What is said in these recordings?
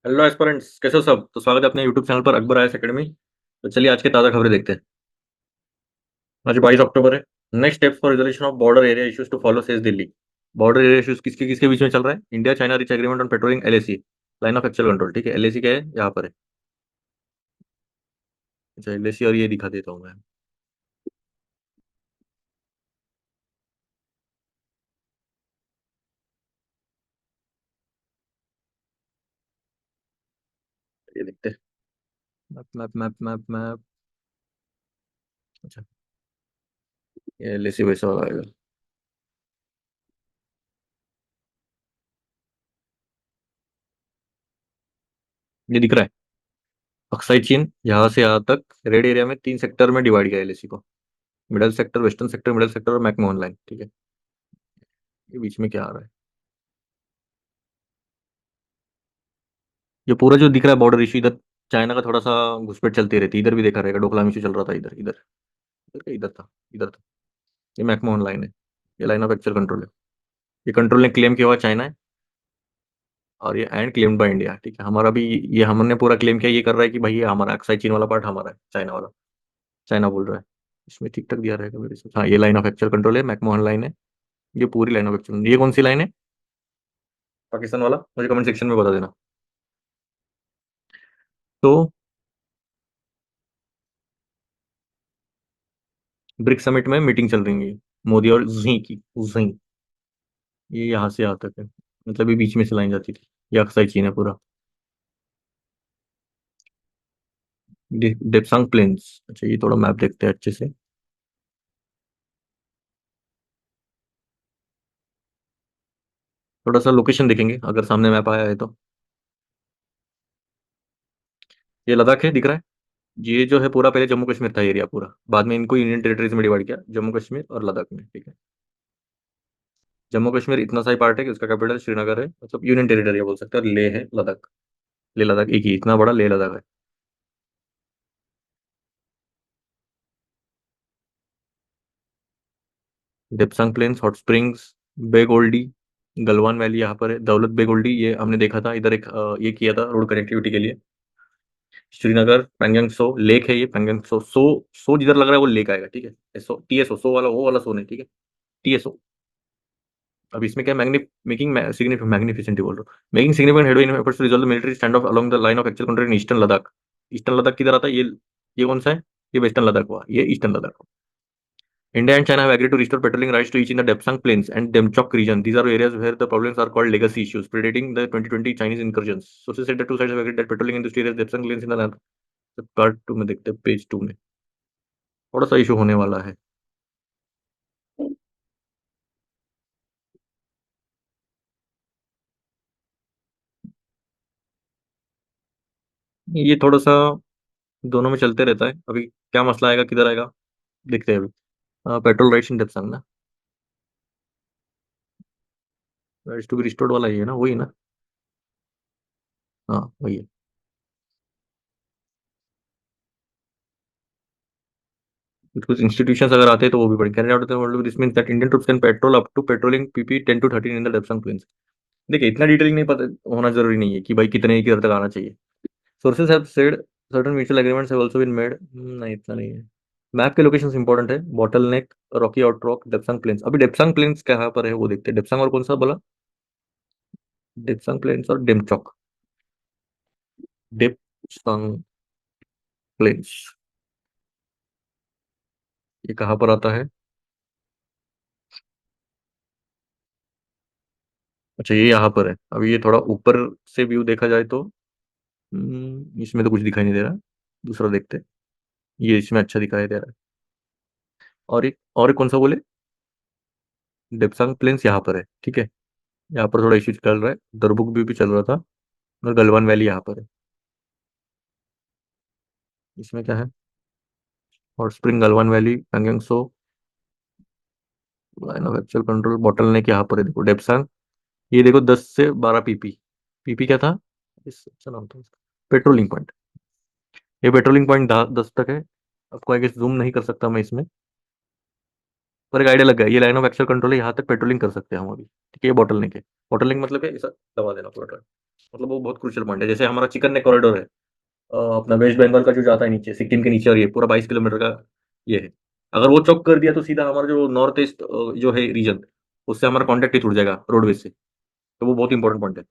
Hello aspirants, कैसे हो सब? तो स्वागत है अपने यूट्यूब चैनल पर अकबर आईएएस एकेडमी। तो चलिए आज की ताज़ा खबरें देखते हैं। आज 22 अक्टूबर है। Next steps for resolution of border area issues to follow, says Delhi. Border area issues किसके किसके बीच में चल रहा है? India China reach agreement on patrolling, LAC, line of actual control. ठीक है, एलएसी क्या है? यहाँ पर है। अच्छा, एलएसी और ये दिखा देता हूँ मैं। ये देखते हैं। Map map map map map. अच्छा, ये एलएसी वैसा वाला आएगा। ये दिख रहा है। अक्साई चीन यहाँ से यहाँ तक रेड एरिया में 3 सेक्टर में डिवाइड किया एलएसी को। Middle sector, western sector, middle sector और मैकमोहन लाइन। ठीक है, ये बीच में क्या आ रहा है? ये पूरा जो दिख रहा है बॉर्डर इशू, इधर चाइना का थोड़ा सा घुसपैठ चलती रहती है। इधर भी देखा रहेगा, डोकलाम इशू चल रहा था इधर इधर। इधर क्या? इधर था, इधर था। ये मैकमोहन लाइन है। ये लाइन ऑफ एक्चुअल कंट्रोल है। ये कंट्रोल ने क्लेम किया हुआ चाइना है, और ये एंड क्लेम्ड बाय इंडिया। ठीक है, हमारा भी ये हमने पूरा क्लेम किया। ये कर रहा है कि भाई ये हमारा अक्साई चीन वाला पार्ट हमारा है, चाइना वाला। चाइना बोल रहा है। इसमें ठीक ठाक दिया रहेगा मेरे से। हाँ, ये लाइन ऑफ एक्चुअल कंट्रोल है, मैकमोहन लाइन है। ये पूरी लाइन ऑफ एक्चुअल। ये कौन सी लाइन है? पाकिस्तान वाला मुझे कमेंट सेक्शन में बता देना। तो ब्रिक्स समिट में मीटिंग चल रही है मोदी और जी की। जी, ये यहाँ से यहाँ तक है। मतलब ये बीच में से लाइन जाती थी। ये अक्साई चीन है पूरा। डेप्सांग प्लेन्स। अच्छा, ये थोड़ा मैप देखते हैं अच्छे से। थोड़ा सा लोकेशन देखेंगे अगर सामने मैप आया है तो। ये लद्दाख है, दिख रहा है। ये जो है पूरा पहले जम्मू कश्मीर था एरिया पूरा, बाद में इनको यूनियन टेरिटरीज में डिवाइड किया, जम्मू कश्मीर और लद्दाख में। ठीक है, जम्मू कश्मीर इतना सा ही पार्ट है कि उसका कैपिटल श्रीनगर है, मतलब यूनियन टेरिटरी बोल सकते हैं। और लेह है लद्दाख। लेह लद्दाख एक ही, इतना बड़ा लेह लद्दाख है। डेप्सांग प्लेन्स, हॉट स्प्रिंग्स, बे गोल्डी, गलवान वैली यहाँ पर है। दौलत बे गोल्डी ये हमने देखा था इधर, एक ये किया था रोड कनेक्टिविटी के लिए। श्रीनगर, पैंगोंग सो लेक है। ये पैंगोंग सो सो सो जिधर लग रहा है वो लेक आएगा। ठीक है, एसओ टीएसओ सो वाला, वो वाला सो नहीं। ठीक है, टीएसओ। अब इसमें क्या, मेकिंग मैग्निफिसेंट बोल रहा हूँ। Making significant headway in efforts to resolve the military standoff along the line of actual control in eastern Ladakh. Eastern Ladakh किधर आता है? ये कौन सा है? ये वेस्टर्न लद्दाख हुआ, ये ईस्टर्न लद्दाख हुआ। India and China have agreed to restore patrolling rights to each in the Depsang Plains and Demchok region. These are areas where the problems are called legacy issues, predating the 2020 Chinese incursions. Sources said the two sides have agreed that patrolling in these areas, Depsang Plains in the land. Part 2 में देखते हैं, page 2 में थोड़ा सा issue होने वाला है। ये थोड़ा सा दोनों में चलते रहता है। अभी क्या मसला आएगा, किधर आएगा, देखते हैं अभी। पेट्रोल राइट्स इन डेप्संग ना, राइट्स टू बी रिस्टोर्ड वाला ही है ना, वही ना? हाँ, वही है। कुछ इंस्टीट्यूशंस अगर आते हैं तो वो भी पढ़ेंगे। Canada out of the world, this means that Indian troops can patrol up to patrolling PP 10 to 13 in the Depsang plains. देखिए, इतना डिटेलिंग नहीं पता होना जरूरी नहीं है कि भाई कितने किधर तक आना चाहिए। Sources have said certain mutual agreements have also been made. नहीं, इतना नहीं है। मैप के लोकेशंस इंपॉर्टेंट है। Bottle neck, rocky outcrop, Depsang plains. अभी डेप्संग प्लेन्स कहाँ पर है वो देखते हैं। डेप्संग और कौन सा बोला? डेप्संग प्लेन्स और डेमचौक। डेप्संग प्लेन्स, ये कहाँ पर आता है? अच्छा, ये यहाँ पर है। अभी ये थोड़ा ऊपर से व्यू देखा जाए तो इसमें तो कुछ दिखाई नहीं दे रहा। दूसरा देखते हैं। ये इसमें अच्छा दिखाई दे रहा है। और एक कौन सा बोले? डेप्सांग प्लेन्स यहाँ पर है। ठीक है, यहाँ पर थोड़ा इश्यू चल रहा है। दरबुक भी चल रहा था। और गलवान वैली यहाँ पर है। इसमें क्या है? Hot spring, Galwan valley, Pangong so, line of actual control, bottle नेक यहाँ पर है। देखो डेप्सांग, ये देखो 10 से 12 पीपी। पीपी क्या था? इस अच्छा नाम था इसका, पेट्रोलिंग पॉइंट। ये पेट्रोलिंग पॉइंट 10 तक है। आपको आगे जूम नहीं कर सकता मैं इसमें, पर एक आइडिया लग गया। ये लाइन ऑफ एक्चुअल कंट्रोल है, यहाँ तक पेट्रोलिंग कर सकते हैं हम अभी। ठीक है, ये बॉटल नेक है। बॉटल नेक मतलब है ऐसा दबा देना पूरा ट्रक। मतलब वो बहुत क्रूशियल पॉइंट है। जैसे हमारा चिकन नेक कॉरिडोर है, अपना वेस्ट बंगाल का जो जाता है नीचे सिक्किम के नीचे, और ये पूरा 22 किलोमीटर का ये है। अगर वो चौक कर दिया तो सीधा हमारा जो नॉर्थ ईस्ट जो है रीजन, उससे हमारा कॉन्टेक्ट ही टूट जाएगा रोडवेज से। तो वो बहुत इंपॉर्टेंट पॉइंट है।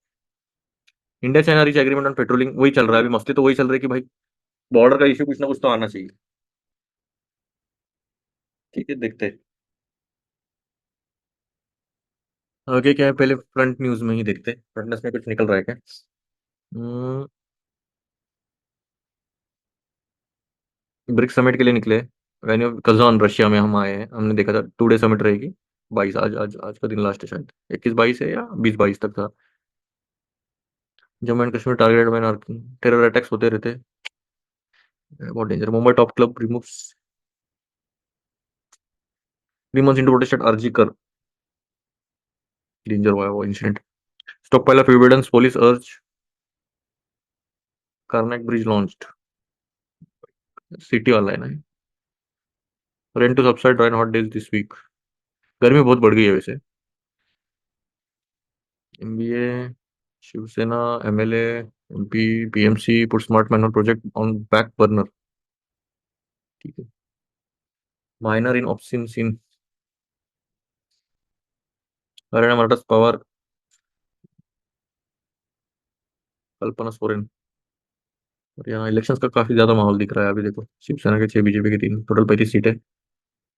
India China reach agreement on patrolling वही चल रहा है अभी, मस्ती तो वही चल रही है कि भाई बॉर्डर का इशू कुछ ना कुछ तो आना चाहिए। ठीक है, देखते हैं आगे क्या है। पहले फ्रंट न्यूज में ही देखते हैं, फ्रंट न्यूज में कुछ निकल रहा है क्या। ब्रिक्स समिट के लिए निकले, वेन्यू कजान रशिया में हम आए हैं, हमने देखा था 2 डे समिट रहेगी। 22, आज का दिन लास्ट है शायद, 21-22 है या 20-22 तक था। जम्मू एंड कश्मीर टारगेट में टेरर अटैक्स होते रहते हैं, बहुत danger. Mumbai top club removes 3 months into protest at RG Kar, danger हुआ है वो incident. Stockpile of evidence, police urge Carnac bridge launched, city वाला है ना। Rain to subside dry hot days this week, गर्मी बहुत बढ़ गई है वैसे। MBA, Shiv Sena, MLA, MP, PMC put smart manual project on back burner. ठीक है। माइनर इन ऑप्शन सीन, हरियाणा मराठा पवार, कल्पना सोरेन। और यहाँ इलेक्शंस का काफी ज्यादा माहौल दिख रहा है अभी। देखो शिवसेना के 6, बीजेपी के 3, टोटल 35 सीटें।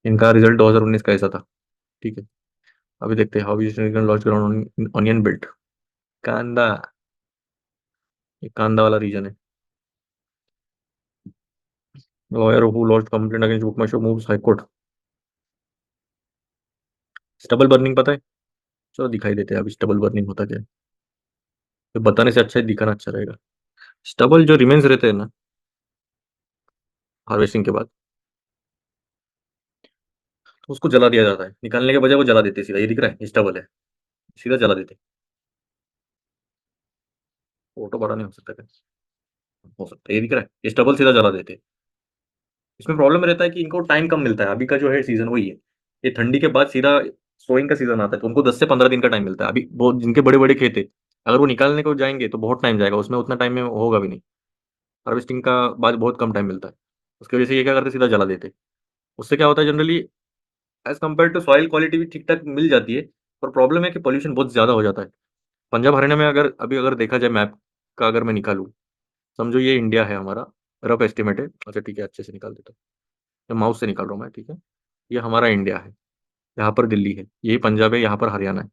इनका रिजल्ट 2019 का ऐसा था। ठीक है। अभी देखते हैं how is launch ground onion belt, कांदा, ये कांदा वाला रीजन है। Lawyer who launch complaint against book my show moves high court. Stubble burning पता है, चलो दिखाई देते हैं अभी स्टबल बर्निंग होता क्या है। तो बताने से अच्छा है दिखाना अच्छा रहेगा। स्टबल जो रिमेन्स रहते हैं ना हार्वेस्टिंग के बाद, तो उसको जला दिया जाता है, निकालने के बजाय वो जला देते हैं सीधा। ये दिख रहा है, ये स्टबल है, सीधा जला देते हैं। फोटो बड़ा नहीं हो सकता क्या, हो सकता है, ये दिख रहा है, ये स्टबल सीधा जला देते हैं। इसमें प्रॉब्लम रहता है कि इनको टाइम कम मिलता है। अभी का जो है सीजन वही है, ये ठंडी के बाद सीधा सोइंग का सीजन आता है, तो उनको 10 से 15 दिन का टाइम मिलता है। अभी वो जिनके बड़े बड़े खेत है, अगर वो निकालने को जाएंगे तो बहुत टाइम जाएगा उसमें, उतना टाइम में होगा भी नहीं। हार्वेस्टिंग का बाद बहुत कम टाइम मिलता है, उसकी वजह से ये क्या करते हैं, सीधा जला देते हैं। उससे क्या होता है generally, as compare to soil quality भी ठीक ठाक मिल जाती है, पर प्रॉब्लम है कि पोल्यूशन बहुत ज्यादा हो जाता है। पंजाब हरियाणा में अगर अभी अगर देखा जाए मैप का, अगर मैं निकालूं, समझो ये इंडिया है हमारा, रफ एस्टिमेट है। अच्छा ठीक है, अच्छे से निकाल देता हूँ, माउस से निकाल रहा हूँ मैं। ठीक है, ये हमारा इंडिया है, यहाँ पर दिल्ली है, यही पंजाब है, यहाँ पर हरियाणा है।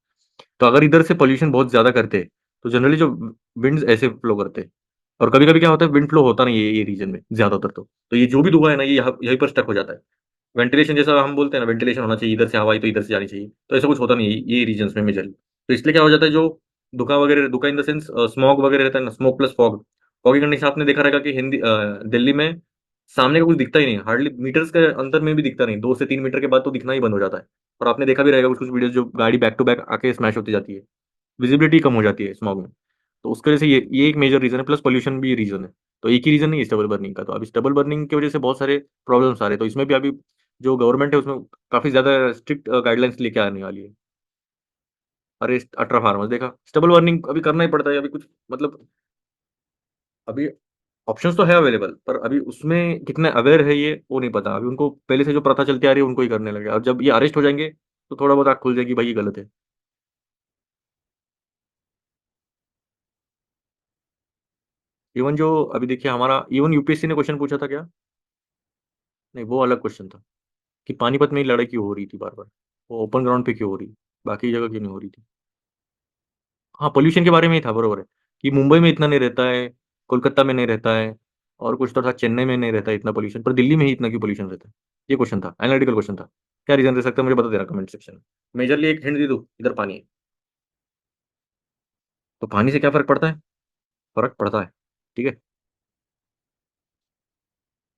तो अगर इधर से पोल्यूशन बहुत ज्यादा करते हैं, तो जनरली जो विंड्स ऐसे फ्लो करते हैं, और कभी कभी क्या होता है विंड फ्लो होता नहीं है ये रीजन में ज्यादातर। तो ये जो भी धुआं है ना, ये यहाँ यहीं पर स्टक हो जाता है। वेंटिलेशन जैसा हम बोलते हैं ना, वेंटिलेशन होना चाहिए, इधर से हवा आई तो इधर से जानी चाहिए, तो ऐसा कुछ होता नहीं है ये रीजन में मेजरली। तो इसलिए क्या हो जाता है, जो धुआं वगैरह, धुआं इन द सेंस स्मॉग वगैरह रहता है ना, smoke plus fog. Foggy condition आपने देखा रहेगा कि दिल्ली में सामने का कुछ दिखता ही नहीं, हार्डली मीटर्स के अंतर में भी दिखता नहीं, 2 से 3 मीटर के बाद तो दिखना ही बंद हो जाता है। और आपने देखा भी रहेगा कुछ कुछ वीडियोस, जो गाड़ी बैक टू बैक आके स्मैश होती जाती है, विजिबिलिटी कम हो जाती है स्मॉग में। तो उसकी वजह से ये एक मेजर रीजन है, प्लस पोल्यूशन भी रीजन है। तो एक ही रीजन नहीं है स्टबल बर्निंग का। तो अभी स्टबल बर्निंग की वजह से बहुत सारे प्रॉब्लम्स आ रहे हैं, तो इसमें भी अभी जो गवर्नमेंट है उसमें काफी ज्यादा स्ट्रिक्ट गाइडलाइंस लेके आने वाली है। अरेस्ट 18 फार्मर्स, देखा स्टबल बर्निंग अभी करना ही पड़ता है अभी कुछ, मतलब अभी ऑप्शंस तो है अवेलेबल, पर अभी उसमें कितने अवेयर है ये वो नहीं पता। अभी उनको पहले से जो प्रथा चलती आ रही है उनको ही करने लगे, और जब ये अरेस्ट हो जाएंगे तो थोड़ा बहुत आँख खुल जाएगी भाई ये गलत है। इवन जो अभी देखिए हमारा, इवन यूपीएससी ने क्वेश्चन पूछा था क्या, नहीं वो अलग क्वेश्चन था, कि पानीपत में ही लड़ाई क्यों हो रही थी बार बार, वो ओपन ग्राउंड पे क्यों हो रही, बाकी जगह क्यों नहीं हो रही थी। हाँ पोल्यूशन के बारे में ही था, बरोबर है, कि मुंबई में इतना नहीं रहता है, कोलकाता में नहीं रहता है, और कुछ तो था चेन्नई में नहीं रहता है इतना पोल्यूशन, पर दिल्ली में ही इतना क्यों पोल्यूशन रहता है। ये क्वेश्चन था, एनालिटिकल क्वेश्चन था। क्या रीजन रह सकता है मुझे बता देना कमेंट सेक्शन में। मेजरली एक हिंट दे दूँ, इधर पानी है, तो पानी से क्या फर्क पड़ता है, फर्क पड़ता है। ठीक है,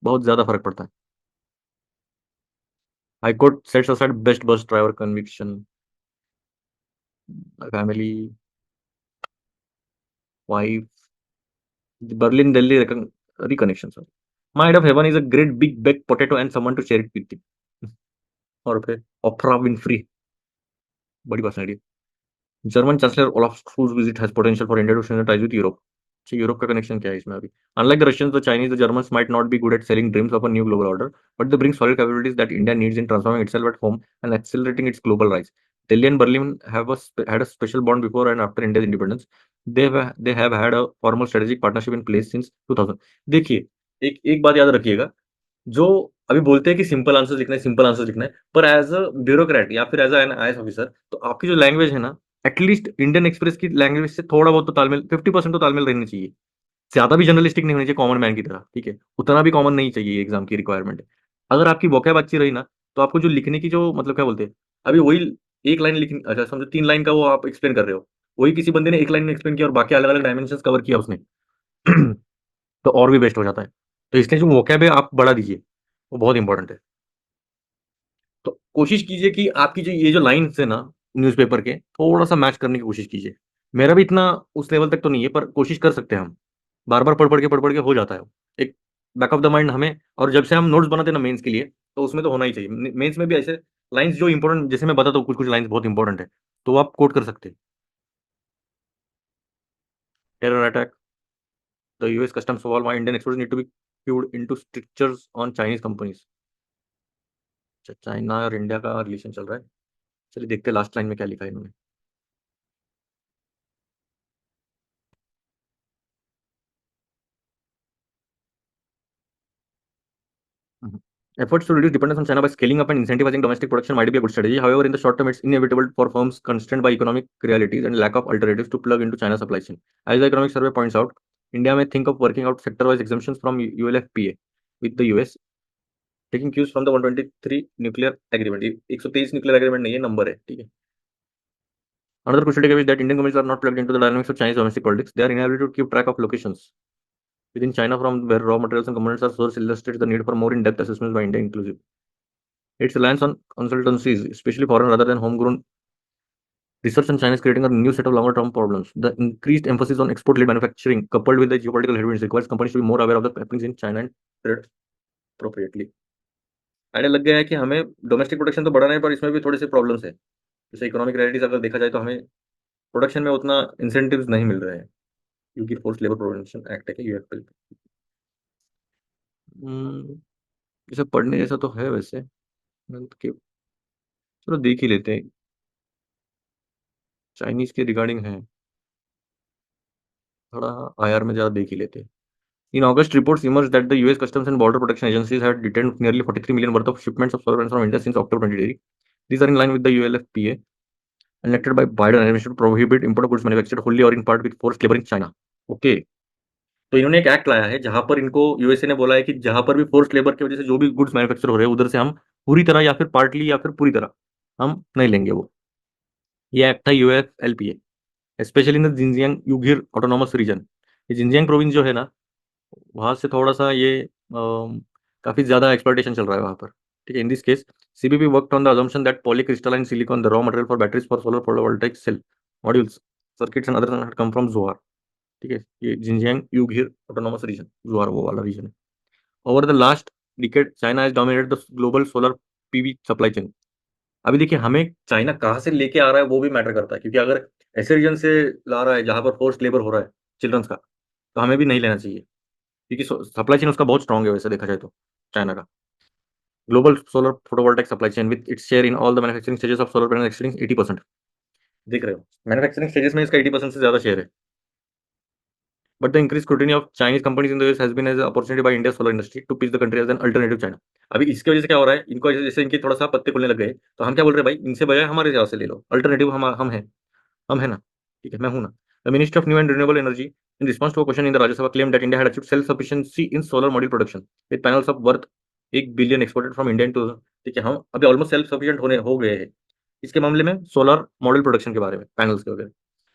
बहुत ज्यादा फर्क पड़ता है। High court sets aside BEST bus driver conviction, family, wife, Berlin Delhi reconnection sir, mind of heaven is a great big bag potato and someone to share it with. और फिर ओप्रा विनफ्री, बड़ी personality, German chancellor Olaf Scholz visit has potential for India to strengthen ties with Europe. अच्छा, Europe का connection क्या है इसमें अभी? Unlike the Russians, the Chinese, the Germans might not be good at selling dreams of a new global order, but they bring solid capabilities that India needs in transforming itself at home and accelerating it's global rise. Delhi and Berlin have had a special bond before and after India's independence. They have had a formal strategic partnership in place since 2000. देखिए, एक एक बात याद रखिएगा, जो अभी बोलते हैं कि सिंपल आंसर्स लिखना है, सिंपल आंसर्स लिखना है, पर एज अ ब्यूरोक्रेट या फिर एज एन आईएएस ऑफिसर, तो आपकी जो लैंग्वेज है ना, एटलीस्ट इंडियन एक्सप्रेस की लैंग्वेज से थोड़ा बहुत तो तालमेल, 50% तो तालमेल रहनी चाहिए। ज्यादा भी जर्नलिस्टिक नहीं होनी चाहिए कॉमन मैन की तरह, ठीक है? उतना भी कॉमन नहीं चाहिए, एग्जाम की रिक्वायरमेंट है। अगर आपकी वोकैब अच्छी रही ना, तो आपको जो लिखने की जो मतलब क्या बोलते हैं, अभी वही एक लाइन लिखनी, अच्छा समझो 3 लाइन का वो आप एक्सप्लेन कर रहे हो, वही किसी बंदे ने एक लाइन में एक्सप्लेन किया और बाकी अलग अलग डायमेंशन कवर किया उसने, तो और भी बेस्ट हो जाता है। तो इसलिए जो वोकैब है आप बढ़ा दीजिए, वो बहुत इंपॉर्टेंट है। तो कोशिश कीजिए कि आपकी जो ये जो लाइन्स है ना न्यूज़पेपर के, थोड़ा-सा मैच करने की कोशिश कीजिए। मेरा भी इतना उस लेवल तक तो नहीं है, पर कोशिश कर सकते हैं हम। बार-बार पढ़-पढ़ के हो जाता है वो। एक बैक ऑफ द माइंड हमें, और जब से हम नोट्स बनाते हैं ना मेंस के लिए, तो उसमें तो होना ही चाहिए। मेंस में भी ऐसे लाइन्स जो इंपॉर्टेंट, जैसे मैं बताता हूँ कुछ-कुछ लाइन्स बहुत इंपॉर्टेंट है, तो वो आप कोट कर सकते हैं। Terror attack, the US customs wall, why Indian exports need to be queued into strictures on Chinese companies. अच्छा, चाइना और इंडिया का रिलेशन चल रहा है। चलिए देखते हैं लास्ट लाइन में क्या लिखा है इन्होंने। Mhm. Efforts to reduce dependence on China by scaling up and incentivizing domestic production might be a good strategy. However, in the short term, it's inevitable for firms constrained by economic realities and lack of alternatives to plug into China's supply chain. As the economic survey points out, India may think of working out sector-wise exemptions from ULFPA with the US, taking cues from the 123 nuclear agreement. 123 nuclear agreement नहीं है, number है, ठीक है? Another crucial takeaway is that Indian companies are not plugged into the dynamics of Chinese domestic politics. They are unable to keep track of locations within China from where raw materials and components are sourced, illustrates the need for more in-depth assessments by India inclusive. Its reliance on consultancies, especially foreign rather than homegrown research on China, is creating a new set of longer-term problems. The increased emphasis on export-led manufacturing, coupled with the geopolitical headwinds, requires companies to be more aware of the happenings in China and trade appropriately. Idea लग गया है कि हमें domestic production तो बढ़ाना है, पर इसमें भी थोड़ी सी प्रॉब्लम्स है। जैसे इकोनॉमिक रियलिटीज अगर देखा जाए, तो हमें प्रोडक्शन में उतना इंसेंटिव्स नहीं मिल रहे हैं, क्योंकि फोर्स लेबर प्रोटेक्शन एक्ट है कि यूएफएल। जैसे पढ़ने जैसा तो है वैसे, चलो देख ही लेते हैं। चाइनीज के रिगार्डिंग है, थोड़ा आईआर में ज़्यादा देख ही लेते हैं। In August, reports emerged that the US Customs and Border Protection agencies had detained nearly 43 million worth of shipments of solar panels from India since October 2023. These are in line with the ULFPA, enacted by Biden administration to prohibit import of goods manufactured wholly or in part with forced labor in China. Okay, तो इन्होंने एक act लाया है जहां पर इनको USA ने बोला है कि जहां पर भी फोर्स्ड लेबर की वजह से जो भी गुड्स मैन्युफैक्चर हो रहे हैं, उधर से हम पूरी तरह या फिर पार्टली या फिर पूरी तरह हम नहीं लेंगे वो। ये एक्ट था UFLPA, especially in the Xinjiang Uyghur autonomous region. ये जिंजियांग प्रोविंस जो है ना, वहाँ से थोड़ा-सा ये काफ़ी ज़्यादा एक्सप्लॉइटेशन चल रहा है वहाँ पर, ठीक है? In this case, CBP worked on the assumption that polycrystalline silicon, the raw material for batteries for solar photovoltaic cell modules, circuits and other had come from Zohar, ठीक है? ये जिनजियांग यूघिर ऑटोनॉमस रीजन, जोहार वो वाला reason है। Over the last decade, China has dominated the global solar PV supply chain. अभी देखिए, हमें चाइना कहाँ से लेके आ रहा है वो भी मैटर करता है, क्योंकि अगर ऐसे रीजन से ला रहा है जहाँ पर फोर्स्ड लेबर हो रहा है चिल्ड्रंस का, तो हमें भी नहीं लेना चाहिए। क्योंकि सप्लाई चेन उसका बहुत स्ट्रांग है वैसे देखा जाए तो, चाइना का। Global solar photovoltaic supply chain with its share in all the manufacturing stages of solar panel exceeding 80%। देख रहे हो, मैन्युफैक्चरिंग स्टेजेस में इसका 80% से ज़्यादा शेयर है। But the increase scrutiny of Chinese companies in the US has been as opportunity by India solar industry to pitch the country as an alternative China. अभी इसकी वजह से क्या हो रहा है, इनको जैसे इनके थोड़ा सा पत्ते खुलने लग गए, तो हम क्या बोल रहे हैं, भाई इनसे बजाय हमारे यहाँ से ले लो, अल्टरनेटिव हम हैं ना, ठीक है, मैं हूँ ना। The ministry of new and renewable energy, in response to a question in the Rajya Sabha, claim that India had achieved self sufficiency in solar module production with panels of worth 1 billion exported from India in 2000। ठीक है, हम अभी almost self sufficient होने हो गए हैं इसके मामले में, सोलर मॉड्यूल प्रोडक्शन के बारे में, पैनल्स के वगैरह।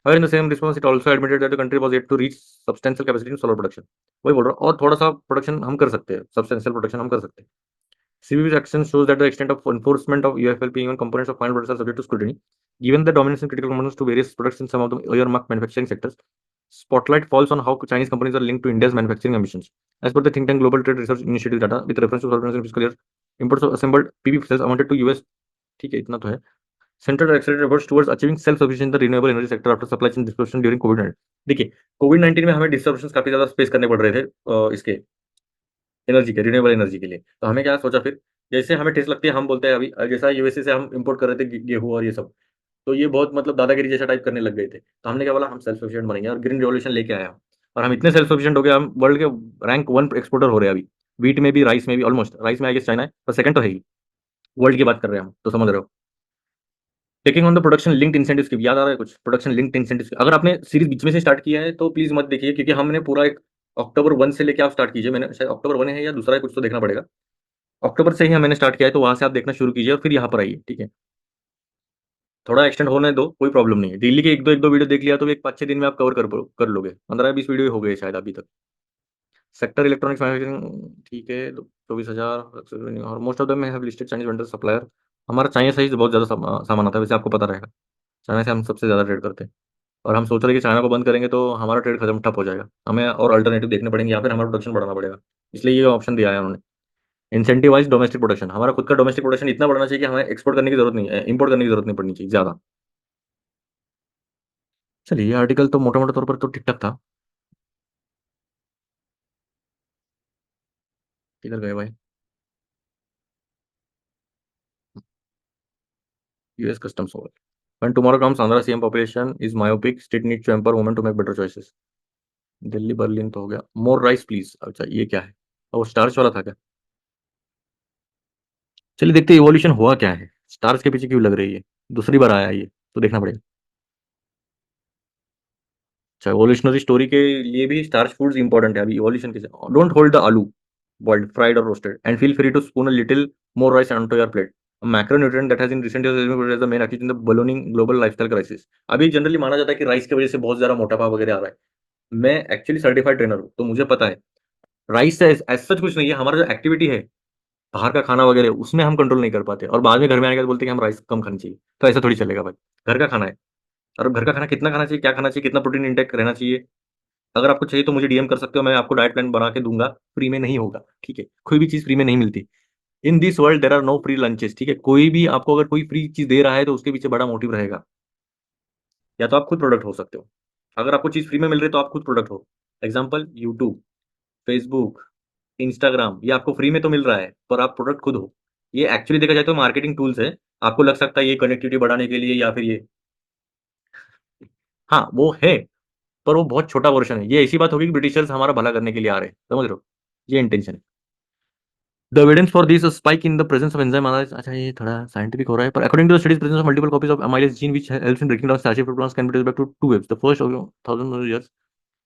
However, in the same response, it also admitted that the country was yet to reach substantial capacity in solar production. वही बोल रहा हूँ, और थोड़ा सा प्रोडक्शन हम कर सकते हैं, सब्सटेंशियल प्रोडक्शन हम कर सकते हैं। CBB's action shows that the extent of enforcement of UFLP even components of final products are subject to scrutiny. Given the dominance in critical components to various products in some of the earmarked manufacturing sectors, spotlight falls on how Chinese companies are linked to India's manufacturing ambitions. As per the think tank Global Trade Research Initiative data, with reference to solar panels in fiscal year, imports of assembled PV cells amounted to US, ठीक है, इतना तो है, central accelerated efforts towards achieving self sufficiency in the renewable energy sector after supply chain disruption during कोविड-19। देखिए, कोविड-19 में हमें डिस्ट्रप्शंस काफ़ी ज़्यादा फेस करने पड़ रहे थे इसके एनर्जी के, रिन्यूएबल एनर्जी के लिए। तो हमें क्या सोचा फिर, जैसे हमें ठेस लगती है, हम बोलते हैं अभी जैसा यूएसए से हम इम्पोर्ट कर रहे थे गेहूँ और ये सब, तो ये बहुत मतलब दादागिरी जैसा टाइप करने लग गए थे। तो हमने क्या बोला, हम सेल्फ सफिशिएंट बनेंगे और ग्रीन रिवॉल्यूशन लेके आए हम। और हम इतने सेल्फ सफिशिएंट हो गए, हम वर्ल्ड के रैंक 1 एक्सपोर्टर हो रहे हैं अभी। व्हीट में भी, राइस में भी ऑलमोस्ट। राइस में आई गेस चाइना है, पर सेकंड तो है ही। वर्ल्ड की बात कर रहे हैं हम, तो समझ रहे हो। Taking on the production linked incentive scheme, याद आ रहा है कुछ? प्रोडक्शन लिंक्ड इंसेंटिव, अगर आपने सीरीज बीच में से स्टार्ट किया है तो प्लीज मत देखिए, क्योंकि हमने पूरा एक अक्टूबर 1 से लेके आप स्टार्ट कीजिए। मैंने शायद अक्टूबर 1 है या दूसरा है, कुछ तो देखना पड़ेगा। अक्टूबर से ही मैंने स्टार्ट किया है, तो वहां से आप देखना शुरू कीजिए और फिर यहाँ पर आइए, ठीक है। थोड़ा एक्सटेंड होने दो, कोई प्रॉब्लम नहीं है। डेली के एक दो वीडियो देख लिया तो एक 5-6 दिन में आप कवर कर लोगे। 15-20 वीडियो हो गए शायद अभी तक। सेक्टर इलेक्ट्रॉनिक्स मैन्युफैक्चरिंग, ठीक है, 24,000 और most of them have listed Chinese vendor supplier. हमारा चाइना से ही बहुत ज़्यादा सामान आता है, वैसे आपको पता रहेगा। चाइना से हम सबसे ज़्यादा ट्रेड करते हैं। और हम सोच रहे हैं कि चाइना को बंद करेंगे तो हमारा ट्रेड खत्म, ठप हो जाएगा। हमें और अल्टरनेटिव देखने पड़ेंगे, या फिर हमारा प्रोडक्शन बढ़ाना पड़ेगा। इसलिए ये ऑप्शन दिया है उन्होंने। इंसेंटिवाइज डोमेस्टिक प्रोडक्शन, हमारा खुद का डोमेस्टिक प्रोडक्शन इतना बढ़ना चाहिए कि हमें एक्सपोर्ट करने की जरूरत नहीं है, इंपोर्ट करने की जरूरत नहीं पड़नी चाहिए ज़्यादा। चलिए, ये आर्टिकल तो मोटा मोटा तौर पर तो ठीक ठाक था। किधर गए भाई? यूएस कस्टम्स होगा। When tomorrow comes, Andhra CM population is myopic. State needs to empower women to make better choices. Delhi Berlin तो हो गया। मोर राइस प्लीज, अच्छा ये क्या है? वो स्टार्च वाला था क्या? चलिए देखते हैं इवोल्यूशन हुआ क्या है, स्टार्च के पीछे क्यों लग रही है। दूसरी बार आया ये, तो देखना पड़ेगा। अच्छा, इवोल्यूशनरी स्टोरी के लिए भी स्टार्च फूड्स इंपॉर्टेंट है अभी इवोल्यूशन के। डोंट होल्ड द आलू boiled, fried or roasted, and feel free to spoon a little more rice onto your plate. A macronutrient that has in recent years been as the main accused in the ballooning global lifestyle crisis. अभी generally माना जाता है कि rice की वजह से बहुत ज्यादा मोटापा वगैरह आ रहा है। मैं एक्चुअली सर्टिफाइड ट्रेनर हूँ, तो मुझे पता है राइस से एज सच कुछ नहीं है। हमारा जो एक्टिविटी है, बाहर का खाना वगैरह, उसमें हम कंट्रोल नहीं कर पाते, और बाद में घर में आने के बाद बोलते हैं कि हम राइस कम खानी चाहिए। तो ऐसा थोड़ी चलेगा भाई। घर का खाना है, और घर का खाना कितना खाना चाहिए, क्या खाना चाहिए, कितना प्रोटीन इंटेक रहना चाहिए, अगर आपको चाहिए तो मुझे डीएम कर सकते हो। मैं आपको डाइट प्लान बना के दूंगा। फ्री में नहीं होगा, ठीक है। कोई भी चीज फ्री में नहीं मिलती। In this world there are no free lunches, ठीक है। कोई भी आपको अगर कोई फ्री चीज दे रहा है तो उसके पीछे बड़ा मोटिव रहेगा। या तो आप खुद प्रोडक्ट हो सकते हो। अगर आपको चीज फ्री में मिल रही है तो आप खुद प्रोडक्ट हो। एग्जाम्पल, यूट्यूब, फेसबुक, इंस्टाग्राम, ये आपको फ्री में तो मिल रहा है, पर आप प्रोडक्ट खुद हो। ये एक्चुअली देखा जाए तो मार्केटिंग टूल्स है। आपको लग सकता है ये कनेक्टिविटी बढ़ाने के लिए या फिर ये, हाँ वो है, पर वो बहुत छोटा वर्जन है। ये ऐसी बात होगी कि ब्रिटिशर्स हमारा भला करने के लिए आ रहे हैं, समझ रहे हो। ये इंटेंशन है। The evidence for this spike in the presence of enzyme analysis, अच्छा ये थोड़ा साइंटिफिक हो रहा है, पर according to the studies presence of multiple copies of amylase gene which helps in breaking down starchy proteins can be traced back to to waves the first of 1000 years.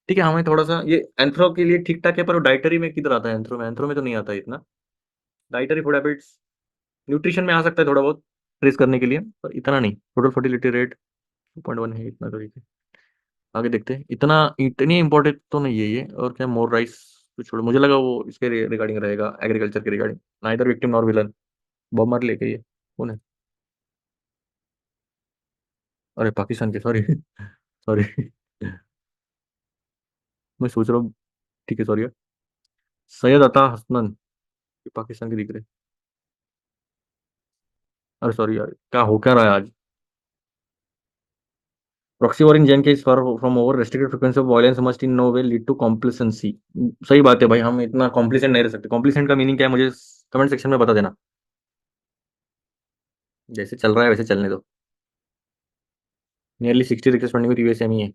ठीक है, हमें थोड़ा सा ये एंथ्रो के लिए ठीक ठाक है, पर डाइटरी में किधर आता है? एंथ्रो में तो नहीं आता है इतना। डाइटरी फूड हैबिट्स, न्यूट्रिशन में आ सकता है थोड़ा बहुत ट्रेस करने के लिए, पर इतना नहीं। टोटल फर्टिलिटी रेट 2.1 है, इतना तो ठीक है। आगे देखते हैं। इतनी इंपॉर्टेंट तो नहीं है ये। और क्या, मोर राइस तो छोड़ो, मुझे लगा वो इसके रिगार्डिंग रहेगा, एग्रीकल्चर के regarding. Neither victim nor villain. Bob Marley लेके ये कौन है? अरे पाकिस्तान के, सॉरी सॉरी मैं सोच रहा हूँ, ठीक है सॉरी। सैयद अता हसनन, ये पाकिस्तान के दिख रहे। अरे सॉरी यार, क्या हो क्या रहा है आज? Proxy war in J and K is for from over restricted frequency of violence must in no way lead to complacency. सही बात है भाई, हम इतना कॉम्प्लिसेंट नहीं रह सकते। कॉम्प्लिसेंट का मीनिंग क्या है, मुझे कमेंट सेक्शन में बता देना। जैसे चल रहा है वैसे चलने दो। नियरली 60 रिक्वेस्ट पेंडिंग विद यूएसएमई है।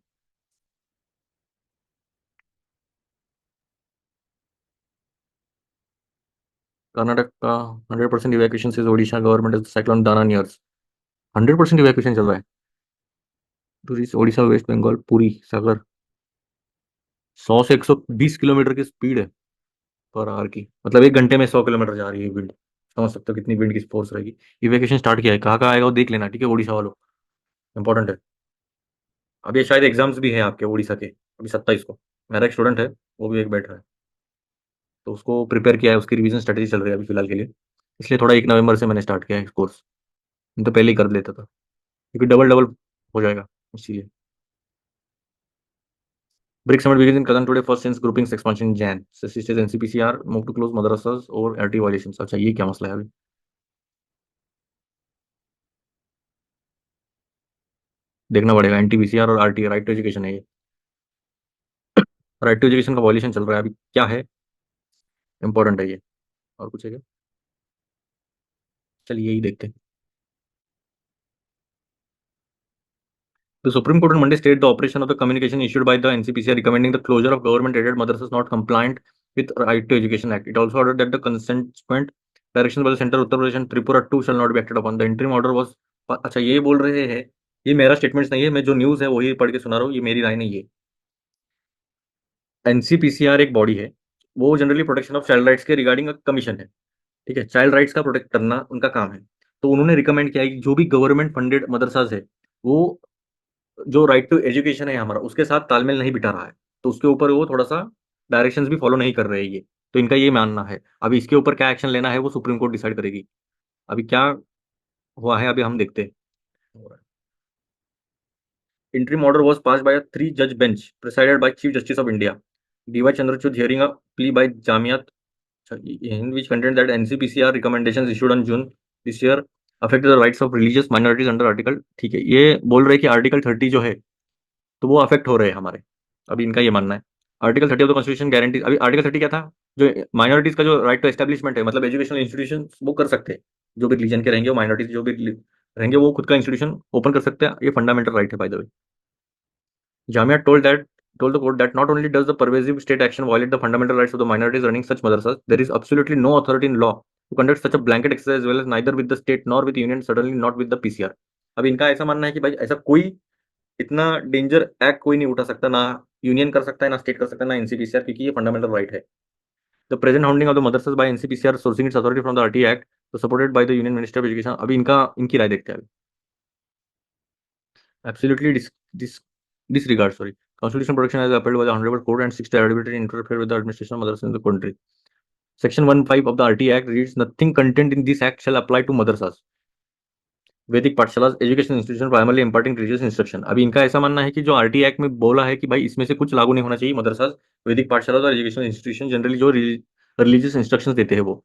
कर्नाटक का 100% इवैक्यूएशन से ओडिशा गवर्नमेंट इज साइक्लोन दाना नियर्स। 100% इवैक्यूएशन चल रहा है। टूरिस्ट ओडिशा, वेस्ट बंगाल, पुरी, सागर। 100 से 120 किलोमीटर की स्पीड है पर आवर की, मतलब 1 घंटे में 100 किलोमीटर जा रही है विंड। समझ सकते हो कितनी विंड की फोर्स रहेगी। इवैक्यूएशन स्टार्ट किया है, कहाँ कहाँ आएगा वो देख लेना, ठीक है ओडिशा वालों। इंपॉर्टेंट है। अभी शायद एग्जाम्स भी हैं आपके उड़ीसा के, अभी 27 को। मेरा एक स्टूडेंट है, वो भी एक बैठ रहा है, तो उसको प्रिपेयर किया है, उसकी रिवीजन स्ट्रेटेजी चल रही है अभी फिलहाल के लिए। इसलिए थोड़ा 1 नवंबर से मैंने स्टार्ट किया है कोर्स। नहीं तो पहले ही कर लेता था, क्योंकि डबल डबल हो जाएगा, इसीलिए। BRICS summit begins in Kazan today, first since grouping's expansion in Jan. Says NCPCR move to close madrasas over RT violations. अच्छा ये क्या मसला है अभी? देखना पड़ेगा। एनटीपीसीआर और आरटी, राइट टू एजुकेशन है ये। राइट टू एजुकेशन का वॉल्यूशन चल रहा है अभी, क्या है, इंपॉर्टेंट है ये। और कुछ है क्या? चलिए यही देखते हैं। The Supreme Court on Monday stated the operation of the communication issued by the NCPCR recommending the closure of government-aided madrasas not compliant with Right to Education Act. It also ordered that the consequent directions by the Center Uttar Pradesh and Tripura too shall not be acted upon. The interim order was, अच्छा ये बोल रहे हैं, ये मेरा statements नहीं है, मैं जो न्यूज़ है वही पढ़ के सुना रहा हूँ, ये मेरी राय नहीं है। एनसीपीसीआर एक बॉडी है, वो generally protection of child rights के रिगार्डिंग कमीशन है, ठीक है, चाइल्ड राइट्स का प्रोटेक्ट करना उनका काम है। तो उन्होंने रिकमेंड किया है कि जो भी गवर्नमेंट फंडेड मदरसाज है, वो जो राइट टू एजुकेशन है हमारा, उसके साथ तालमेल नहीं बिठा रहा है, तो उसके ऊपर वो थोड़ा सा डायरेक्शंस भी फॉलो नहीं कर रहे हैं ये। तो इनका ये मानना है, अभी इसके ऊपर क्या एक्शन लेना है वो सुप्रीम कोर्ट डिसाइड करेगी। अभी क्या हुआ है अभी हम देखते हैं। Interim order was passed by a three-judge bench presided by Chief Justice of India, D.Y. Chandrachud, hearing a plea by Jamiat in which contained that NCPCR recommendations issued on June this year affected the rights of religious minorities under article, ठीक है, ये बोल रहे हैं कि article 30 जो है तो वो अफेक्ट हो रहे हैं हमारे। अभी इनका ये मानना है, article 30 of the constitution guarantee, अभी आर्टिकल 30 क्या था, जो माइनॉरिटीज का जो राइट टू एस्टेब्लिशमेंट है, मतलब एजुकेशनल इंस्टीट्यूशन वो कर सकते हैं, जो भी रिलीजन के रहेंगे, वो माइनॉरिटीज जो भी रहेंगे वो खुद का इंस्टीट्यूशन ओपन कर सकते हैं, ये फंडामेंटल राइट है by the way. Jamia told the court that not only does the pervasive state action violate the fundamental rights of the minorities running such madrasas, there is absolutely no authority in law to conduct such a blanket exercise as well as neither with the state nor with the union, certainly not with the PCR। अब इनका ऐसा मानना है कि भाई ऐसा कोई इतना डेंजर एक्ट कोई नहीं उठा सकता, ना यूनियन कर सकता है, ना स्टेट कर सकता है, ना एनसीपीसीआर, क्योंकि ये फंडामेंटल राइट है। The present hounding of the madrasas by NCPCR sourcing its authority from the RT act to supported by the union minister of education. अभी इनका इनकी राय देखते हैं अभी। Absolutely disregard, sorry. Constitutional protection as upheld by the Honorable Court and seeks to arbitrarily interfere with the administration of madrasas in the country. Section 15 of the RT Act reads, nothing contained in this act shall apply to madrasas, वैदिक पाठशाला, education institution primarily imparting religious instruction. अभी इनका ऐसा मानना है कि जो RT act में बोला है कि भाई इसमें से कुछ लागू नहीं होना चाहिए, मदरसा, वैदिक पाठशाला और एजुकेशन इंस्टीट्यूशन जनरली जो रिलीजियस इंस्ट्रक्शंस देते हैं वो।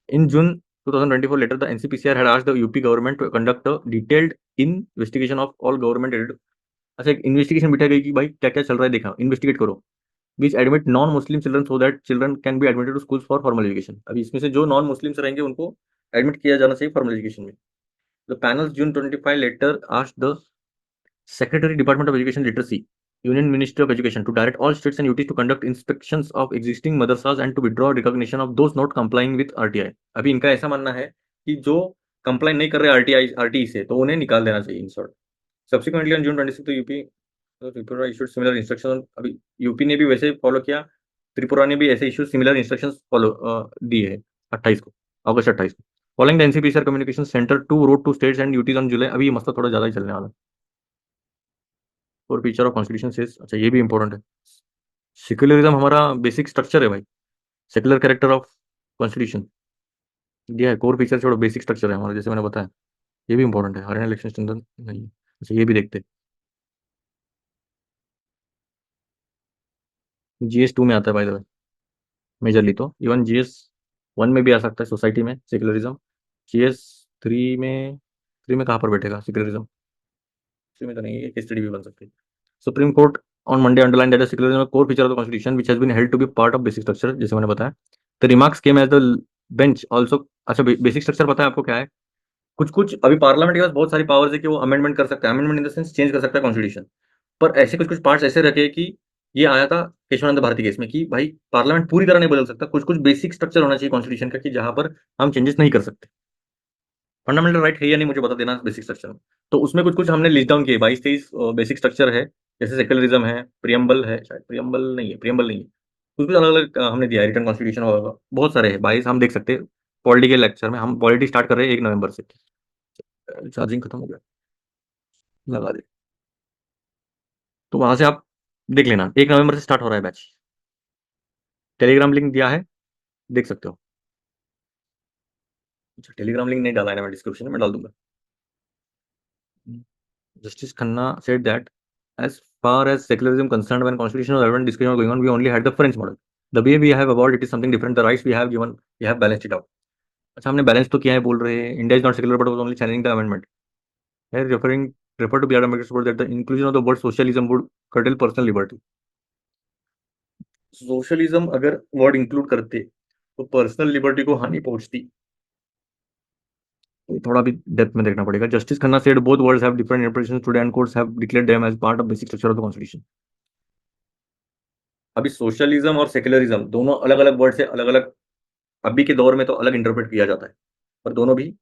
In June 2024, later the NCPCR had asked the UP government to conduct a detailed investigation of all government aided, अच्छा एक इन्वेस्टिगेशन बिठा गई कि भाई क्या क्या चल रहा है देखा, इन्वेस्टिगेट करो, बीच admit non Muslim children so that children can be admitted to schools for formal education. अभी इसमें से जो नॉन मुस्लिम्स रहेंगे उनको एडमिट किया जाना चाहिए फॉर्मल एजुकेशन में। The panel June 25 letter asked the secretary department of education literacy, union ministry of education to direct all states and UTs to conduct inspections of existing madrasas and to withdraw recognition of those not complying with RTI. अभी इनका ऐसा मानना है कि जो कंप्लाइन नहीं कर रहे आरटीई से तो उन्हें निकाल देना चाहिए in short. Subsequently on June 26 तो UP Tripura issued similar instruction. अभी यूपी ने भी वैसे फॉलो किया, त्रिपुरा ने भी ऐसे इशू सिमिलर इंस्ट्रक्शंस फॉलो दिए है 28 को, अगस्त 28 को। Following the NCPCR communication centre to road to states and UTs on July. अभी ये मसला थोड़ा ज्यादा ही चलने वाला है। और फीचर ऑफ कॉन्स्टिट्यूशन सेज, अच्छा ये भी इंपॉर्टेंट है, सेक्युलरिज्म हमारा बेसिक स्ट्रक्चर है भाई, सेक्युलर कैरेक्टर ऑफ कॉन्स्टिट्यूशन दिया है। कोर फीचर छोड़ो, बेसिक स्ट्रक्चर है हमारा, जैसे मैंने बताया, ये भी इंपॉर्टेंट है। हरियाणा इलेक्शन स्टैंडर्ड नहीं है। अच्छा ये भी देखते हैं, जीएस 2 में आता है बाय द वे, मेजरली तो इवन जीएस 1 में भी आ सकता है सोसाइटी में सेक्युलरिज्म। जीएस 3 में, 3 में कहाँ पर बैठेगा सेक्युलरिज्म, 3 में तो नहीं है, स्टडी भी बन सकती है। Supreme Court on Monday underline that secularism core feature of the constitution which has been held to be part of basic structure, जैसे मैंने बताया। The remarks came as the bench also, अच्छा बेसिक स्ट्रक्चर पता है आपको क्या है, कुछ कुछ अभी पार्लियामेंट के पास बहुत सारी पावर्स है कि वो अमेंडमेंट कर सकता है, amendment in the sense change कर सकता है कॉन्स्टिट्यूशन, पर ऐसे कुछ कुछ पार्ट्स ऐसे रखे कि ये आया था केशवानंद भारती केस में कि भाई पार्लियामेंट पूरी तरह नहीं बदल सकता, कुछ कुछ बेसिक स्ट्रक्चर होना चाहिए कॉन्स्टिट्यूशन का कि जहां पर हम चेंजेस नहीं कर सकते। फंडामेंटल राइट है या नहीं मुझे बता देना बेसिक स्ट्रक्चर में। तो उसमें कुछ कुछ हमने लिस्ट डाउन किए, 22-23 बेसिक स्ट्रक्चर है, जैसे सेक्युलरिज्म है, प्रियम्बल है, शायद प्रियम्बल नहीं है, प्रियम्बल नहीं है, कुछ कुछ अलग अलग हमने दिया है, रिटर्न कॉन्स्टिट्यूशन होगा, बहुत सारे हैं 22 हम देख सकते हैं। पॉलिटिकल लेक्चर में हम पॉलिटी स्टार्ट कर रहे हैं 1 नवंबर से। चार्जिंग खत्म हो गया, लगा दे, तो वहां से आप देख लेना, 1 नवंबर से स्टार्ट हो रहा है बैच। टेलीग्राम लिंक दिया है, देख सकते हो। अच्छा टेलीग्राम लिंक नहीं डाला है ना मैं डिस्क्रिप्शन में, मैं डाल दूंगा। Justice Khanna said that as far as secularism concerned, when constitutional relevant discussion was going on, we only had the French model. The way we have evolved, it is something different. The rights we have given, we have balanced it out. अच्छा हमने balance तो किया है बोल रहे हैं, India is not secular but was only challenging the amendment है, referring refer to BRM report that the inclusion of the word socialism would curtail personal liberty. Socialism अगर वर्ड इंक्लूड करते तो पर्सनल लिबर्टी को हानि पहुंचती। तो थोड़ा भी डेप्थ में देखना पड़ेगा। Justice Khanna said both words have different interpretations today and courts have declared them as part of basic structure of the constitution. अभी सोशलिज्म और सेक्युलरिज्म दोनों अलग अलग वर्ड से अलग अलग, अभी के दौर में तो अलग इंटरप्रेट किया जाता है, पर दोनों भी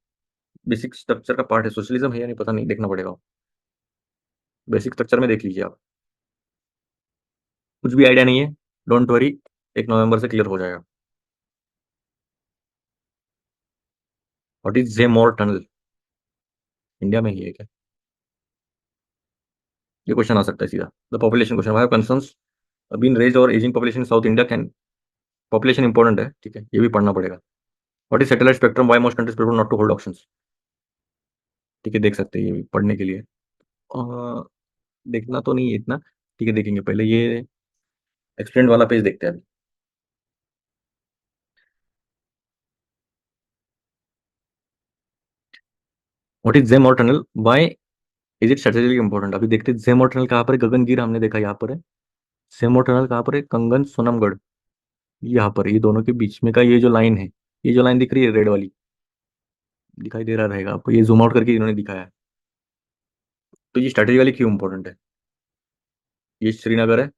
बेसिक स्ट्रक्चर का पार्ट है। सोशलिज्म है या नहीं पता नहीं, देखना पड़ेगा। बेसिक स्ट्रक्चर में देख लीजिए आप, कुछ भी आइडिया नहीं है, डोंट वरी, 1 नवंबर से क्लियर हो जाएगा। What is Z-Morh tunnel? India में ही है क्या? ये क्वेश्चन आ सकता है सीधा। The population question, why concerns been raised और aging population south India can, population important है, ठीक है, ये भी पढ़ना पड़ेगा। What is satellite spectrum, why most countries prefer not to hold auctions, ठीक है, देख सकते हैं ये भी पढ़ने के लिए। अ, देखना तो नहीं है इतना, ठीक है, देखेंगे, पहले ये एक्सप्लेन वाला पेज देखते हैं अभी। व्हाट इज जेम और tunnel, why is it strategically important? अभी देखते हैं जेम और टनल कहाँ पर है। गगनगिर हमने देखा यहाँ पर है। जेम और टनल कहाँ पर है? कंगन सोनमगढ़, यहाँ पर, ये दोनों के बीच में का ये जो लाइन है, ये जो लाइन दिख रही है रेड वाली, दिखाई दे रहा रहेगा आपको, ये जूम आउट करके इन्होंने दिखाया है। तो ये स्ट्रेटेजिकली क्यों इंपॉर्टेंट है? ये श्रीनगर है,